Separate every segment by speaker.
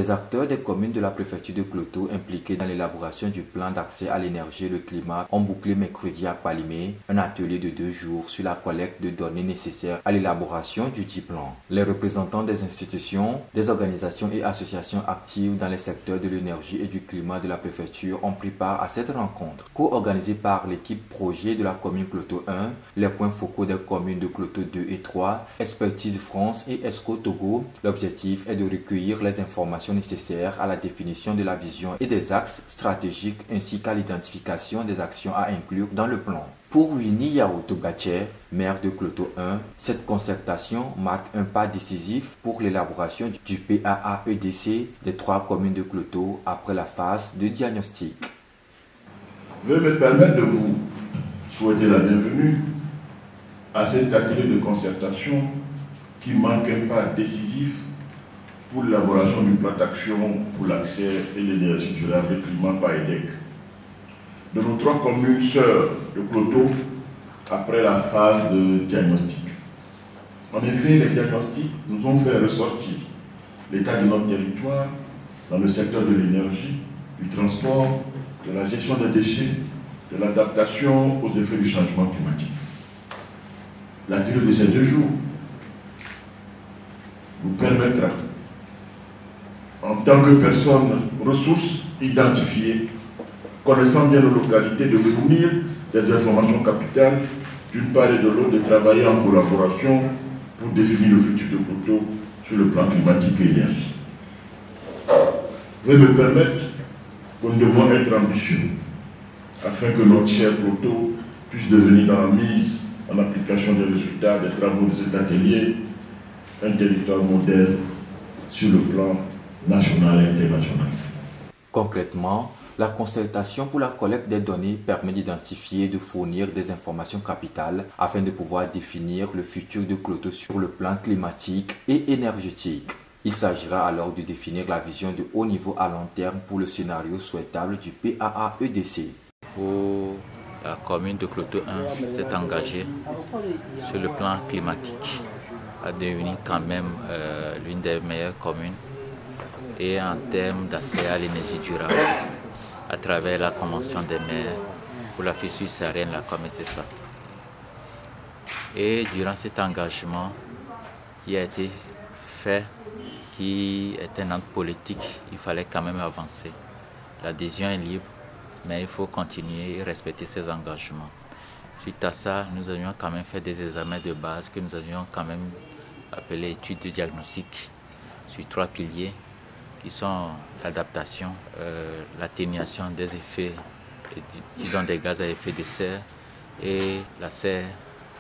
Speaker 1: Les acteurs des communes de la préfecture de Kloto impliqués dans l'élaboration du plan d'accès à l'énergie et le climat ont bouclé mercredi à Palimé un atelier de 2 jours sur la collecte de données nécessaires à l'élaboration du dit plan. Les représentants des institutions, des organisations et associations actives dans les secteurs de l'énergie et du climat de la préfecture ont pris part à cette rencontre. Co-organisée par l'équipe projet de la commune Kloto 1, les points focaux des communes de Kloto 2 et 3, Expertise France et ESCO Togo, l'objectif est de recueillir les informations nécessaires à la définition de la vision et des axes stratégiques ainsi qu'à l'identification des actions à inclure dans le plan. Pour Winnie Yao Togache, maire de Kloto 1, cette concertation marque un pas décisif pour l'élaboration du PAA-EDC des 3 communes de Kloto après la phase de diagnostic.
Speaker 2: Veuillez me permettre de vous souhaiter la bienvenue à cet atelier de concertation qui marque un pas décisif pour l'élaboration du plan d'action pour l'accès et l'énergie durable et climat par EDEC de nos 3 communes sœurs de Kloto après la phase de diagnostic. En effet, les diagnostics nous ont fait ressortir l'état de notre territoire dans le secteur de l'énergie, du transport, de la gestion des déchets, de l'adaptation aux effets du changement climatique. L'atelier de ces 2 jours nous permettra, en tant que personnes ressources identifiées, connaissant bien nos localités, de fournir des informations capitales, d'une part et de l'autre, de travailler en collaboration pour définir le futur de Kloto sur le plan climatique et énergie. Veuillez me permettre que nous devons être ambitieux afin que notre cher Kloto puisse devenir dans la mise en application des résultats des travaux de cet atelier un territoire modèle sur le plan national et international.
Speaker 1: Concrètement, la concertation pour la collecte des données permet d'identifier et de fournir des informations capitales afin de pouvoir définir le futur de Kloto sur le plan climatique et énergétique. Il s'agira alors de définir la vision de haut niveau à long terme pour le scénario souhaitable du PAA-EDC.
Speaker 3: Où la commune de Kloto 1 s'est engagée sur le plan climatique à devenir quand même l'une des meilleures communes et en termes d'accès à l'énergie durable à travers la Convention des maires pour la fissure saharienne, la COMECESA. Et durant cet engagement qui a été fait, qui est un acte politique, il fallait quand même avancer. L'adhésion est libre, mais il faut continuer et respecter ses engagements. Suite à ça, nous avions quand même fait des examens de base que nous avions quand même appelés études de diagnostic sur 3 piliers qui sont l'adaptation, l'atténuation des effets, disons des gaz à effet de serre et l'accès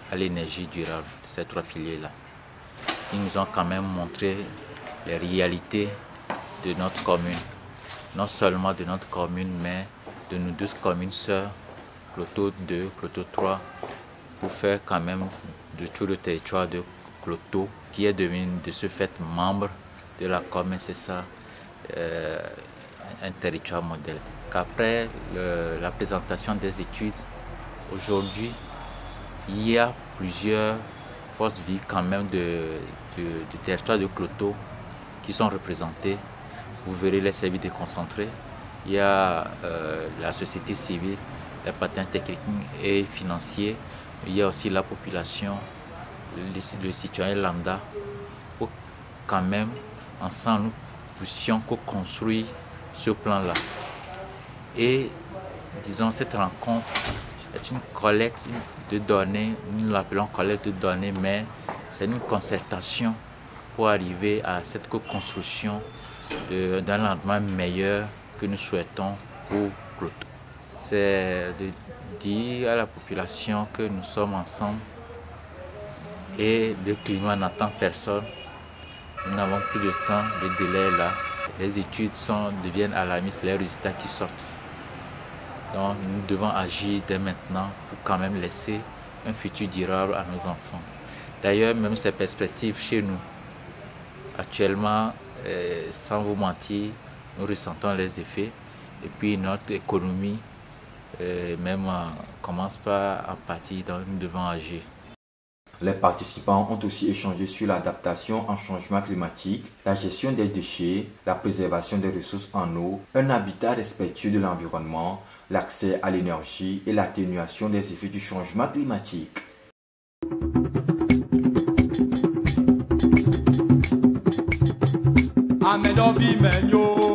Speaker 3: à l'énergie durable, ces 3 piliers-là. Ils nous ont quand même montré les réalités de notre commune, non seulement de notre commune, mais de nos 12 communes sœurs, Kloto 2, Kloto 3, pour faire quand même de tout le territoire de Kloto, qui est devenu de ce fait membre de la COMECESA, un territoire modèle. Qu'après la présentation des études, aujourd'hui, il y a plusieurs forces vives quand même du territoire de Kloto qui sont représentées. Vous verrez les services déconcentrés. Il y a la société civile, les partenaires techniques et financiers. Il y a aussi la population, le citoyen lambda, pour quand même, ensemble, nous puissions co-construire ce plan-là. Et, disons, cette rencontre est une collecte de données, nous l'appelons collecte de données, mais c'est une concertation pour arriver à cette co-construction d'un lendemain meilleur que nous souhaitons pour Kloto. C'est de dire à la population que nous sommes ensemble et le climat n'attend personne. Nous n'avons plus de temps, le délai est là. Les études deviennent alarmistes, les résultats qui sortent. Donc nous devons agir dès maintenant pour quand même laisser un futur durable à nos enfants. D'ailleurs, même ces perspectives chez nous, actuellement, sans vous mentir, nous ressentons les effets. Et puis notre économie, même commence pas à partir, donc nous devons agir.
Speaker 1: Les participants ont aussi échangé sur l'adaptation au changement climatique, la gestion des déchets, la préservation des ressources en eau, un habitat respectueux de l'environnement, l'accès à l'énergie et l'atténuation des effets du changement climatique.
Speaker 4: Amedovi menyo